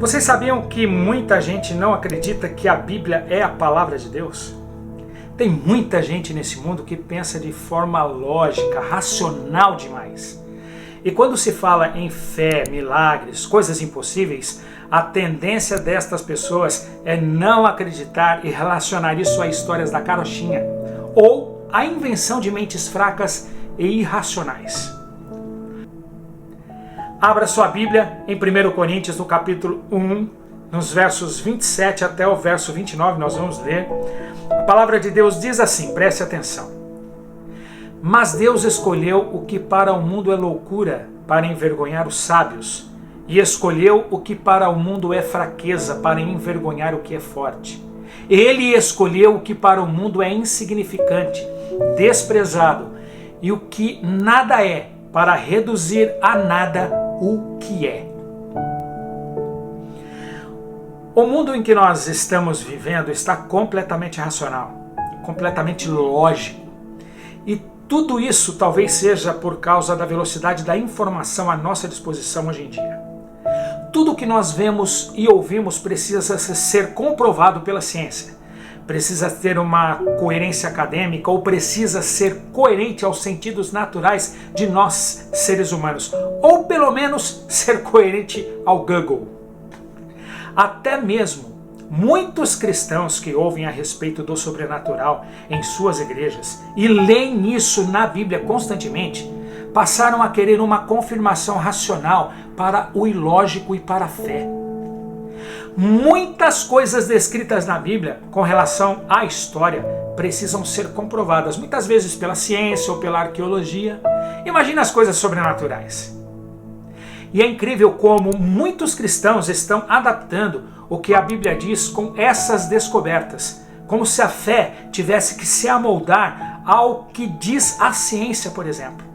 Vocês sabiam que muita gente não acredita que a Bíblia é a palavra de Deus? Tem muita gente nesse mundo que pensa de forma lógica, racional demais. E quando se fala em fé, milagres, coisas impossíveis, a tendência destas pessoas é não acreditar e relacionar isso a histórias da carochinha ou a invenção de mentes fracas e irracionais. Abra sua Bíblia em 1 Coríntios, no capítulo 1, nos versos 27 até o verso 29, nós vamos ler. A palavra de Deus diz assim, preste atenção. Mas Deus escolheu o que para o mundo é loucura, para envergonhar os sábios, e escolheu o que para o mundo é fraqueza, para envergonhar o que é forte. Ele escolheu o que para o mundo é insignificante, desprezado, e o que nada é, para reduzir a nada o que é. O mundo em que nós estamos vivendo está completamente racional, completamente lógico. E tudo isso talvez seja por causa da velocidade da informação à nossa disposição hoje em dia. Tudo que nós vemos e ouvimos precisa ser comprovado pela ciência. Precisa ter uma coerência acadêmica ou precisa ser coerente aos sentidos naturais de nós, seres humanos. Ou pelo menos ser coerente ao Google. Até mesmo muitos cristãos que ouvem a respeito do sobrenatural em suas igrejas e leem isso na Bíblia constantemente, passaram a querer uma confirmação racional para o ilógico e para a fé. Muitas coisas descritas na Bíblia com relação à história precisam ser comprovadas, muitas vezes pela ciência ou pela arqueologia. Imagina as coisas sobrenaturais. E é incrível como muitos cristãos estão adaptando o que a Bíblia diz com essas descobertas, como se a fé tivesse que se amoldar ao que diz a ciência, por exemplo.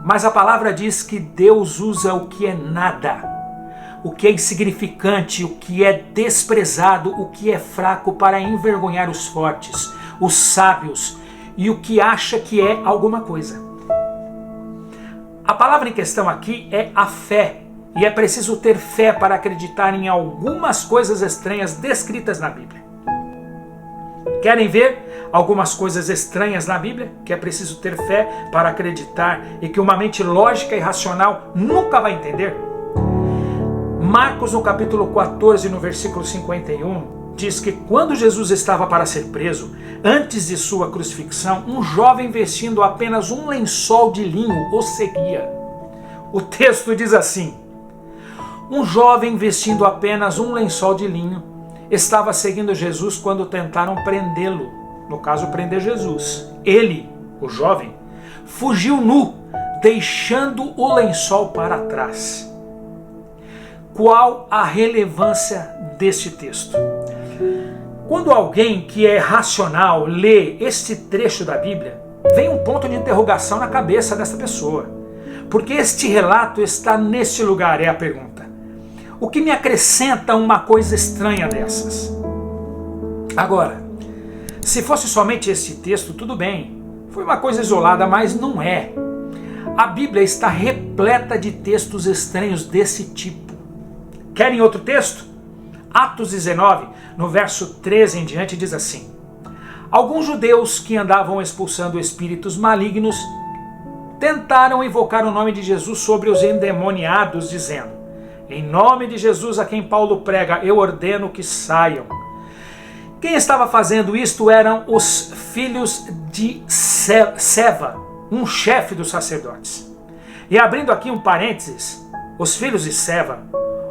Mas a palavra diz que Deus usa o que é nada, o que é insignificante, o que é desprezado, o que é fraco para envergonhar os fortes, os sábios e o que acha que é alguma coisa. A palavra em questão aqui é a fé, e é preciso ter fé para acreditar em algumas coisas estranhas descritas na Bíblia. Querem ver algumas coisas estranhas na Bíblia? Que é preciso ter fé para acreditar e que uma mente lógica e racional nunca vai entender? Marcos, no capítulo 14, no versículo 51, diz que quando Jesus estava para ser preso, antes de sua crucifixão, um jovem vestindo apenas um lençol de linho o seguia. O texto diz assim: um jovem vestindo apenas um lençol de linho estava seguindo Jesus quando tentaram prendê-lo, no caso prender Jesus. Ele, o jovem, fugiu nu, deixando o lençol para trás. Qual a relevância deste texto? Quando alguém que é racional lê este trecho da Bíblia, vem um ponto de interrogação na cabeça dessa pessoa. Porque este relato está neste lugar, é a pergunta. O que me acrescenta uma coisa estranha dessas? Agora, se fosse somente este texto, tudo bem. Foi uma coisa isolada, mas não é. A Bíblia está repleta de textos estranhos desse tipo. Querem outro texto? Atos 19, no verso 13 em diante, diz assim: alguns judeus que andavam expulsando espíritos malignos tentaram invocar o nome de Jesus sobre os endemoniados, dizendo: em nome de Jesus a quem Paulo prega, eu ordeno que saiam. Quem estava fazendo isto eram os filhos de Seva, um chefe dos sacerdotes. E abrindo aqui um parênteses, os filhos de Seva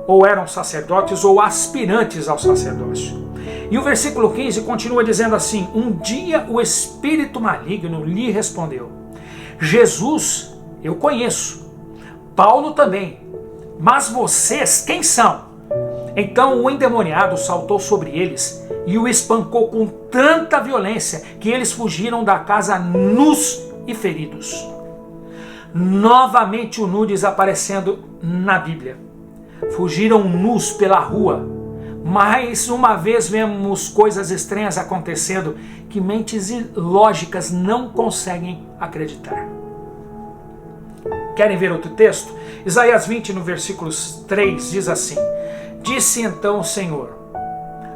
ou eram sacerdotes ou aspirantes ao sacerdócio. E o versículo 15 continua dizendo assim: um dia o espírito maligno lhe respondeu: Jesus eu conheço, Paulo também, mas vocês quem são? Então o endemoniado saltou sobre eles e o espancou com tanta violência que eles fugiram da casa nus e feridos. Novamente o nu desaparecendo na Bíblia. Fugiram nus pela rua. Mais uma vez vemos coisas estranhas acontecendo que mentes ilógicas não conseguem acreditar. Querem ver outro texto? Isaías 20, no versículo 3, diz assim: Disse então o Senhor: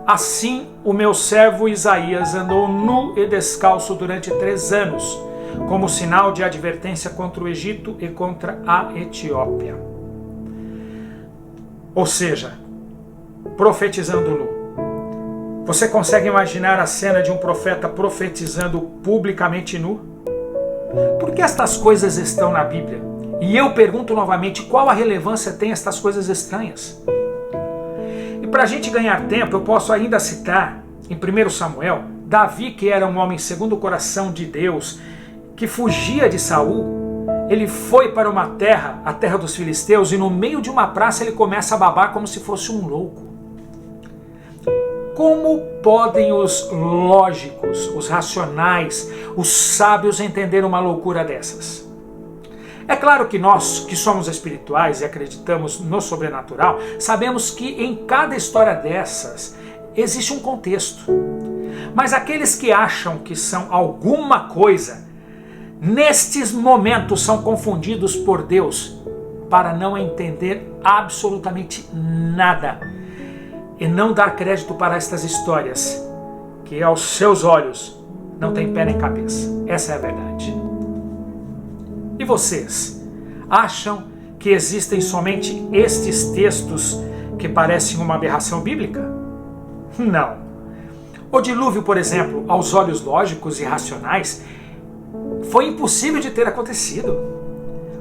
assim o meu servo Isaías andou nu e descalço durante 3 anos, como sinal de advertência contra o Egito e contra a Etiópia. Ou seja, profetizando nu. Você consegue imaginar a cena de um profeta profetizando publicamente nu? Por que estas coisas estão na Bíblia? E eu pergunto novamente, qual a relevância tem estas coisas estranhas? E para a gente ganhar tempo, eu posso ainda citar, em 1 Samuel, Davi, que era um homem segundo o coração de Deus, que fugia de Saul. Ele foi para uma terra, a terra dos filisteus, e no meio de uma praça ele começa a babar como se fosse um louco. Como podem os lógicos, os racionais, os sábios entender uma loucura dessas? É claro que nós, que somos espirituais e acreditamos no sobrenatural, sabemos que em cada história dessas existe um contexto. Mas aqueles que acham que são alguma coisa, nestes momentos são confundidos por Deus para não entender absolutamente nada e não dar crédito para estas histórias que aos seus olhos não tem pé nem cabeça. Essa é a verdade. E vocês acham que existem somente estes textos que parecem uma aberração bíblica? Não. O dilúvio, por exemplo, aos olhos lógicos e racionais, foi impossível de ter acontecido.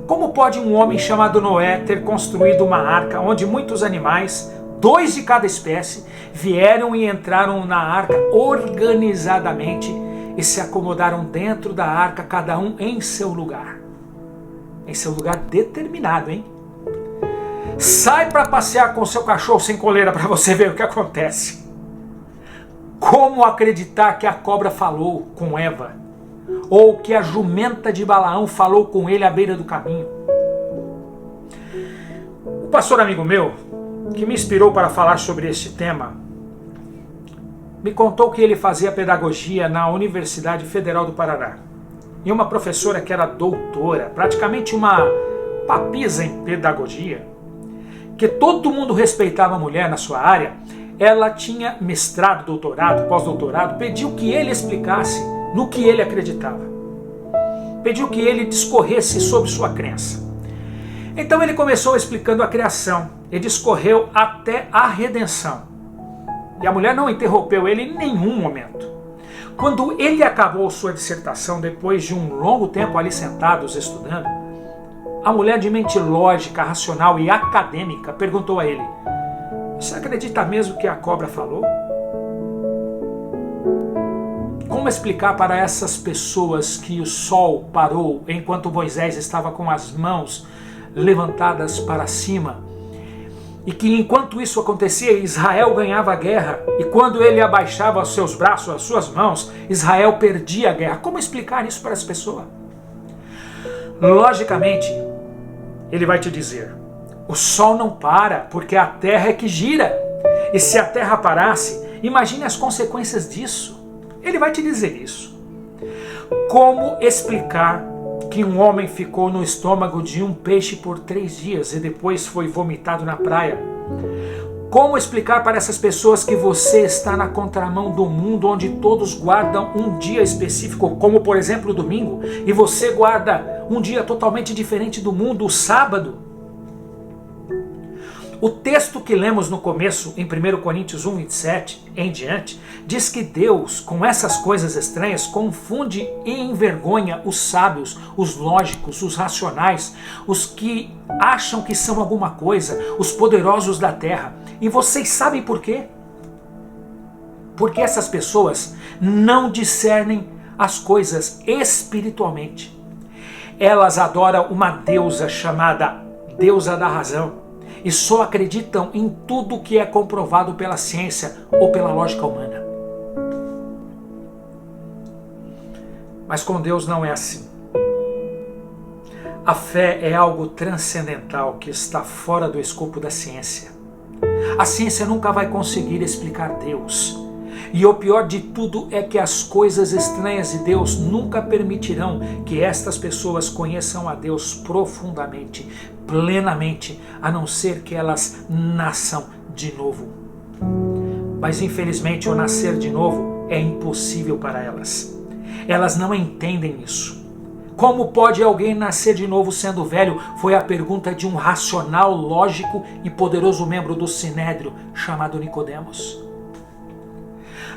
Como pode um homem chamado Noé ter construído uma arca onde muitos animais, 2 de cada espécie, vieram e entraram na arca organizadamente e se acomodaram dentro da arca, cada um em seu lugar? Em seu lugar determinado, hein? Sai para passear com seu cachorro sem coleira para você ver o que acontece. Como acreditar que a cobra falou com Eva? Ou que a jumenta de Balaão falou com ele à beira do caminho? O pastor amigo meu, que me inspirou para falar sobre este tema, me contou que ele fazia pedagogia na Universidade Federal do Paraná. E uma professora que era doutora, praticamente uma papisa em pedagogia, que todo mundo respeitava a mulher na sua área, ela tinha mestrado, doutorado, pós-doutorado, pediu que ele explicasse no que ele acreditava. Pediu que ele discorresse sobre sua crença. Então ele começou explicando a criação e discorreu até a redenção. E a mulher não interrompeu ele em nenhum momento. Quando ele acabou sua dissertação, depois de um longo tempo ali sentados estudando, a mulher de mente lógica, racional e acadêmica perguntou a ele: você acredita mesmo que a cobra falou? Como explicar para essas pessoas que o sol parou enquanto Moisés estava com as mãos levantadas para cima? E que enquanto isso acontecia, Israel ganhava a guerra. E quando ele abaixava os seus braços, as suas mãos, Israel perdia a guerra. Como explicar isso para essa pessoa? Logicamente, ele vai te dizer: o sol não para, porque a terra é que gira. E se a terra parasse, imagine as consequências disso. Ele vai te dizer isso. Como explicar que um homem ficou no estômago de um peixe por 3 dias e depois foi vomitado na praia? Como explicar para essas pessoas que você está na contramão do mundo, onde todos guardam um dia específico, como por exemplo o domingo, e você guarda um dia totalmente diferente do mundo, o sábado? O texto que lemos no começo, em 1 Coríntios 1:27 em diante, diz que Deus, com essas coisas estranhas, confunde e envergonha os sábios, os lógicos, os racionais, os que acham que são alguma coisa, os poderosos da terra. E vocês sabem por quê? Porque essas pessoas não discernem as coisas espiritualmente. Elas adoram uma deusa chamada deusa da razão. E só acreditam em tudo que é comprovado pela ciência ou pela lógica humana. Mas com Deus não é assim. A fé é algo transcendental que está fora do escopo da ciência. A ciência nunca vai conseguir explicar Deus. E o pior de tudo é que as coisas estranhas de Deus nunca permitirão que estas pessoas conheçam a Deus profundamente, plenamente, a não ser que elas nasçam de novo. Mas infelizmente o nascer de novo é impossível para elas. Elas não entendem isso. Como pode alguém nascer de novo sendo velho? Foi a pergunta de um racional, lógico e poderoso membro do Sinédrio chamado Nicodemos.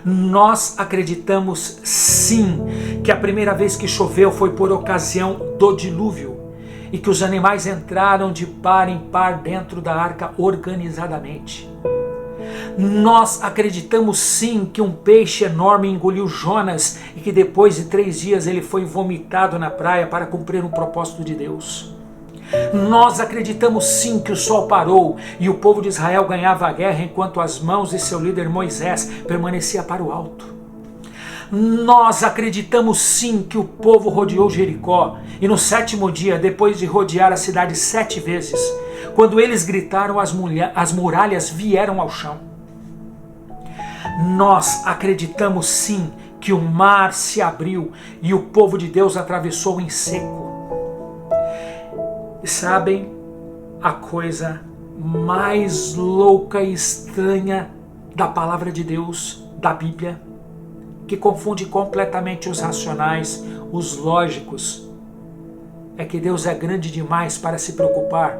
Nós acreditamos sim que a primeira vez que choveu foi por ocasião do dilúvio e que os animais entraram de par em par dentro da arca organizadamente. Nós acreditamos sim que um peixe enorme engoliu Jonas e que depois de 3 dias ele foi vomitado na praia para cumprir um propósito de Deus. Nós acreditamos sim que o sol parou e o povo de Israel ganhava a guerra enquanto as mãos de seu líder Moisés permanecia para o alto. Nós acreditamos sim que o povo rodeou Jericó e no 7º dia, depois de rodear a cidade 7 vezes, quando eles gritaram, as muralhas vieram ao chão. Nós acreditamos sim que o mar se abriu e o povo de Deus atravessou em seco. E sabem a coisa mais louca e estranha da palavra de Deus, da Bíblia, que confunde completamente os racionais, os lógicos, é que Deus é grande demais para se preocupar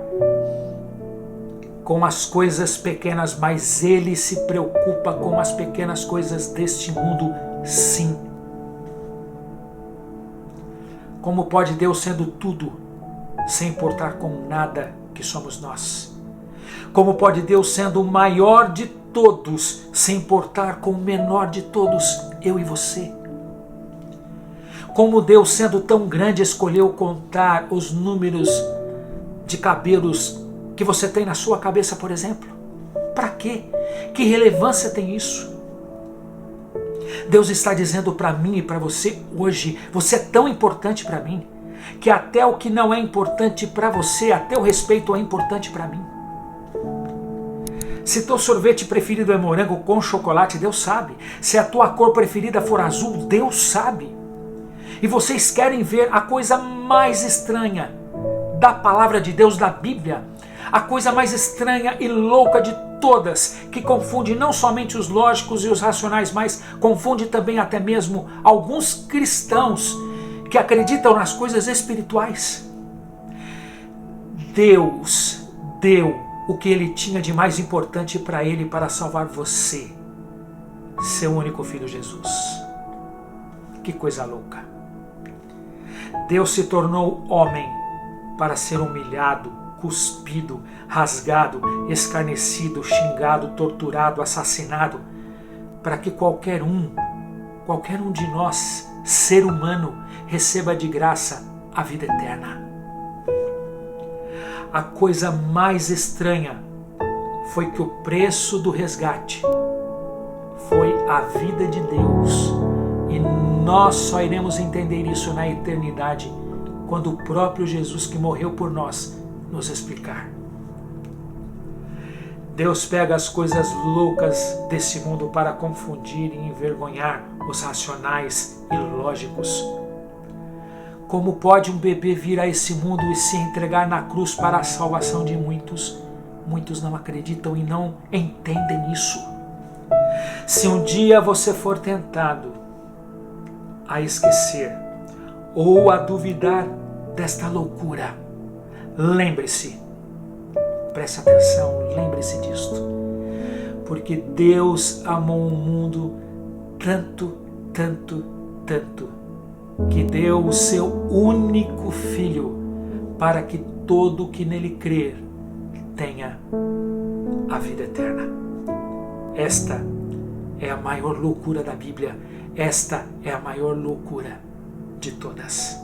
com as coisas pequenas, mas Ele se preocupa com as pequenas coisas deste mundo, sim. Como pode Deus, sendo tudo, se importar com nada que somos nós? Como pode Deus, sendo o maior de todos, se importar com o menor de todos, eu e você? Como Deus, sendo tão grande, escolheu contar os números de cabelos que você tem na sua cabeça, por exemplo? Para quê? Que relevância tem isso? Deus está dizendo para mim e para você hoje, você é tão importante para mim, que até o que não é importante para você, até o respeito é importante para mim. Se teu sorvete preferido é morango com chocolate, Deus sabe. Se a tua cor preferida for azul, Deus sabe. E vocês querem ver a coisa mais estranha da palavra de Deus, da Bíblia, a coisa mais estranha e louca de todas, que confunde não somente os lógicos e os racionais, mas confunde também até mesmo alguns cristãos que acreditam nas coisas espirituais. Deus deu o que Ele tinha de mais importante para Ele, para salvar você, seu único filho Jesus. Que coisa louca! Deus se tornou homem para ser humilhado, cuspido, rasgado, escarnecido, xingado, torturado, assassinado, para que qualquer um de nós, ser humano, receba de graça a vida eterna. A coisa mais estranha foi que o preço do resgate foi a vida de Deus, e nós só iremos entender isso na eternidade, quando o próprio Jesus que morreu por nós nos explicar. Deus pega as coisas loucas desse mundo para confundir e envergonhar os racionais e lógicos. Como pode um bebê vir a esse mundo e se entregar na cruz para a salvação de muitos? Muitos não acreditam e não entendem isso. Se um dia você for tentado a esquecer ou a duvidar desta loucura, lembre-se, preste atenção, lembre-se disto, porque Deus amou o mundo tanto, tanto, tanto, que deu o seu único Filho, para que todo o que nele crer tenha a vida eterna. Esta é a maior loucura da Bíblia, esta é a maior loucura de todas.